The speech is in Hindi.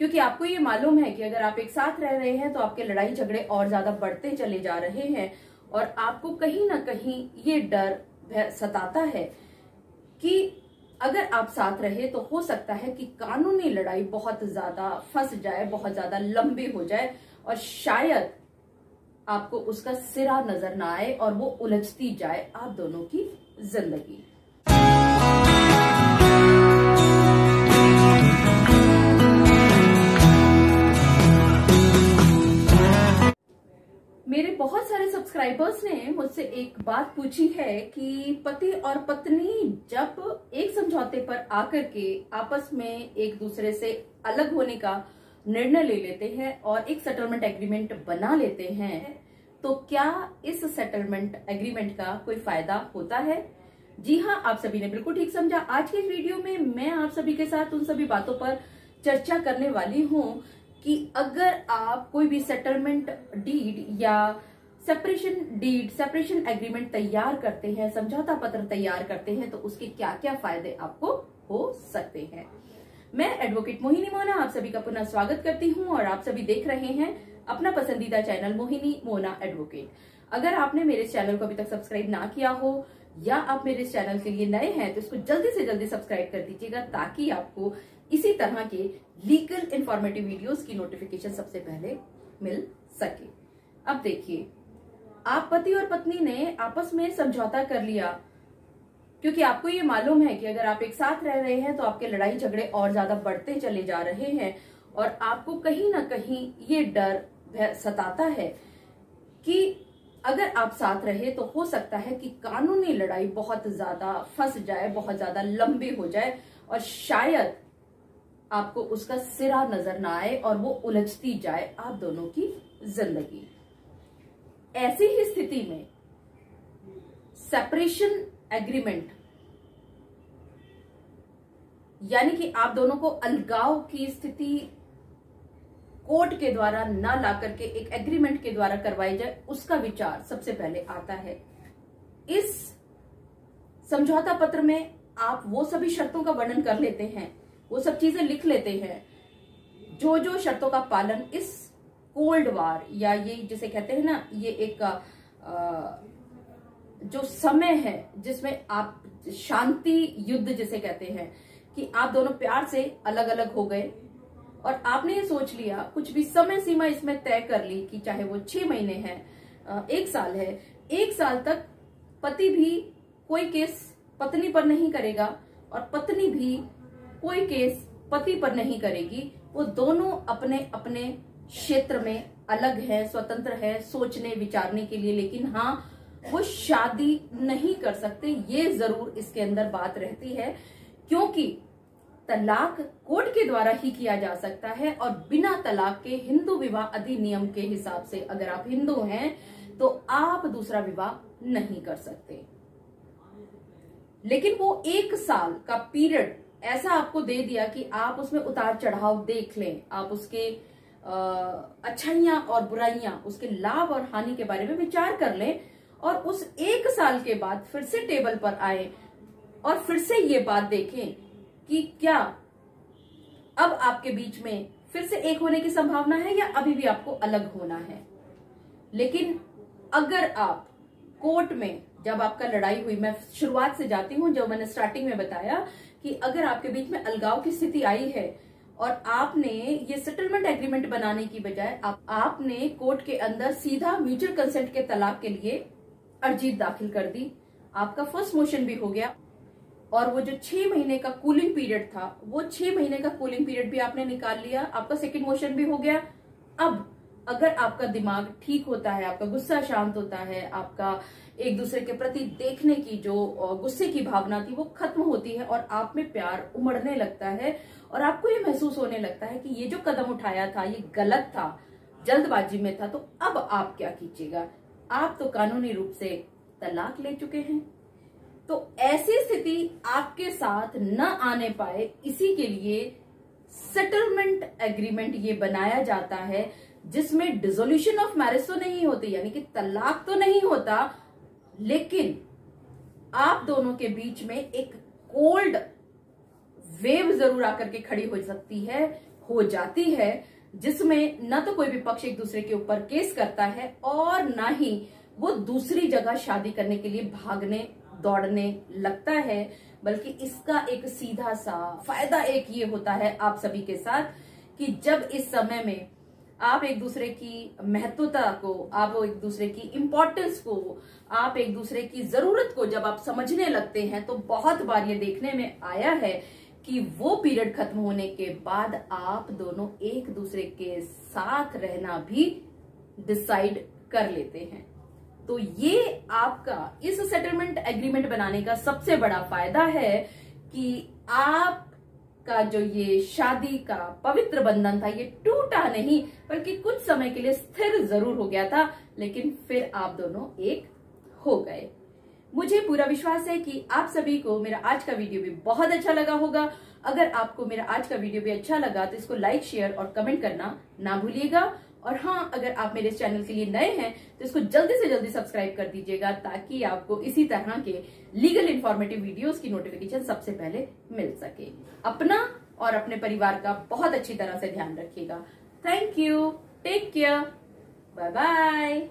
क्योंकि आपको ये मालूम है कि अगर आप एक साथ रह रहे हैं तो आपके लड़ाई झगड़े और ज्यादा बढ़ते चले जा रहे हैं और आपको कहीं ना कहीं ये डर सताता है कि अगर आप साथ रहे तो हो सकता है कि कानूनी लड़ाई बहुत ज्यादा फंस जाए, बहुत ज्यादा लंबी हो जाए और शायद आपको उसका सिरा नजर ना आए और वो उलझती जाए आप दोनों की जिंदगी। मेरे बहुत सारे सब्सक्राइबर्स ने मुझसे एक बात पूछी है कि पति और पत्नी जब एक समझौते पर आकर के आपस में एक दूसरे से अलग होने का निर्णय ले लेते हैं और एक सेटलमेंट एग्रीमेंट बना लेते हैं तो क्या इस सेटलमेंट एग्रीमेंट का कोई फायदा होता है? जी हाँ, आप सभी ने बिल्कुल ठीक समझा। आज के इस वीडियो में मैं आप सभी के साथ उन सभी बातों पर चर्चा करने वाली हूँ कि अगर आप कोई भी सेटलमेंट डीड या सेपरेशन एग्रीमेंट तैयार करते हैं, समझौता पत्र तैयार करते हैं, तो उसके क्या क्या फायदे आपको हो सकते हैं। मैं एडवोकेट मोहिनी मोना आप सभी का पुनः स्वागत करती हूं और आप सभी देख रहे हैं अपना पसंदीदा चैनल मोहिनी मोना एडवोकेट। अगर आपने मेरे चैनल को अभी तक सब्सक्राइब ना किया हो या आप मेरे चैनल के लिए नए हैं तो इसको जल्दी से जल्दी सब्सक्राइब कर दीजिएगा ताकि आपको इसी तरह के लीगल इंफॉर्मेटिव वीडियोस की नोटिफिकेशन सबसे पहले मिल सके। अब देखिए, आप पति और पत्नी ने आपस में समझौता कर लिया क्योंकि आपको ये मालूम है कि अगर आप एक साथ रह रहे हैं तो आपके लड़ाई झगड़े और ज्यादा बढ़ते चले जा रहे हैं और आपको कहीं ना कहीं ये डर सताता है कि अगर आप साथ रहे तो हो सकता है कि कानूनी लड़ाई बहुत ज्यादा फंस जाए, बहुत ज्यादा लंबी हो जाए और शायद आपको उसका सिरा नजर ना आए और वो उलझती जाए आप दोनों की जिंदगी। ऐसी ही स्थिति में सेपरेशन एग्रीमेंट यानी कि आप दोनों को अलगाव की स्थिति कोर्ट के द्वारा ना ला करके एक एग्रीमेंट के द्वारा करवाई जाए, उसका विचार सबसे पहले आता है। इस समझौता पत्र में आप वो सभी शर्तों का वर्णन कर लेते हैं, वो सब चीजें लिख लेते हैं जो जो शर्तों का पालन इस कोल्ड वार या ये जिसे कहते हैं ना, ये एक जो समय है जिसमें आप शांति युद्ध जिसे कहते हैं कि आप दोनों प्यार से अलग अलग हो गए और आपने ये सोच लिया, कुछ भी समय सीमा इसमें तय कर ली कि चाहे वो 6 महीने है, 1 साल है, 1 साल तक पति भी कोई केस पत्नी पर नहीं करेगा और पत्नी भी कोई केस पति पर नहीं करेगी। वो दोनों अपने अपने क्षेत्र में अलग है, स्वतंत्र है सोचने विचारने के लिए, लेकिन हाँ वो शादी नहीं कर सकते। ये जरूर इसके अंदर बात रहती है क्योंकि तलाक कोर्ट के द्वारा ही किया जा सकता है और बिना तलाक के हिंदू विवाह अधिनियम के हिसाब से अगर आप हिंदू हैं तो आप दूसरा विवाह नहीं कर सकते। लेकिन वो 1 साल का पीरियड ऐसा आपको दे दिया कि आप उसमें उतार चढ़ाव देख लें, आप उसके अच्छाइयां और बुराइयां, उसके लाभ और हानि के बारे में विचार कर लें और उस 1 साल के बाद फिर से टेबल पर आए और फिर से ये बात देखें कि क्या अब आपके बीच में फिर से एक होने की संभावना है या अभी भी आपको अलग होना है। लेकिन अगर आप कोर्ट में जब आपका लड़ाई हुई, मैं शुरुआत से जाती हूं, जो मैंने स्टार्टिंग में बताया कि अगर आपके बीच में अलगाव की स्थिति आई है और आपने ये सेटलमेंट एग्रीमेंट बनाने की बजाय आपने कोर्ट के अंदर सीधा म्यूचुअल कंसेंट के तलाक के लिए अर्जी दाखिल कर दी, आपका फर्स्ट मोशन भी हो गया और वो जो 6 महीने का कूलिंग पीरियड था, वो 6 महीने का कूलिंग पीरियड भी आपने निकाल लिया, आपका सेकंड मोशन भी हो गया। अब अगर आपका दिमाग ठीक होता है, आपका गुस्सा शांत होता है, आपका एक दूसरे के प्रति देखने की जो गुस्से की भावना थी वो खत्म होती है और आप में प्यार उमड़ने लगता है और आपको ये महसूस होने लगता है कि ये जो कदम उठाया था ये गलत था, जल्दबाजी में था, तो अब आप क्या कीजिएगा? आप तो कानूनी रूप से तलाक ले चुके हैं। तो ऐसी स्थिति आपके साथ न आने पाए, इसी के लिए सेटलमेंट एग्रीमेंट ये बनाया जाता है जिसमें डिसोल्यूशन ऑफ मैरिज तो नहीं होती, यानी कि तलाक तो नहीं होता, लेकिन आप दोनों के बीच में एक कोल्ड वेव जरूर आकर के खड़ी हो सकती है हो जाती है, जिसमें न तो कोई भी पक्ष एक दूसरे के ऊपर केस करता है और ना ही वो दूसरी जगह शादी करने के लिए भागने दौड़ने लगता है, बल्कि इसका एक सीधा सा फायदा एक ये होता है आप सभी के साथ कि जब इस समय में आप एक दूसरे की महत्वता को, आप एक दूसरे की इंपॉर्टेंस को, आप एक दूसरे की जरूरत को जब आप समझने लगते हैं, तो बहुत बार ये देखने में आया है कि वो पीरियड खत्म होने के बाद आप दोनों एक दूसरे के साथ रहना भी डिसाइड कर लेते हैं। तो ये आपका इस सेटलमेंट एग्रीमेंट बनाने का सबसे बड़ा फायदा है कि आपका जो ये शादी का पवित्र बंधन था ये टूटा नहीं, बल्कि कुछ समय के लिए स्थिर जरूर हो गया था, लेकिन फिर आप दोनों एक हो गए। मुझे पूरा विश्वास है कि आप सभी को मेरा आज का वीडियो भी बहुत अच्छा लगा होगा। अगर आपको मेरा आज का वीडियो भी अच्छा लगा तो इसको लाइक, शेयर और कमेंट करना ना भूलिएगा। और हाँ, अगर आप मेरे इस चैनल के लिए नए हैं तो इसको जल्दी से जल्दी सब्सक्राइब कर दीजिएगा, ताकि आपको इसी तरह के लीगल इंफॉर्मेटिव वीडियोस की नोटिफिकेशन सबसे पहले मिल सके। अपना और अपने परिवार का बहुत अच्छी तरह से ध्यान रखिएगा। Thank you, take care, bye bye.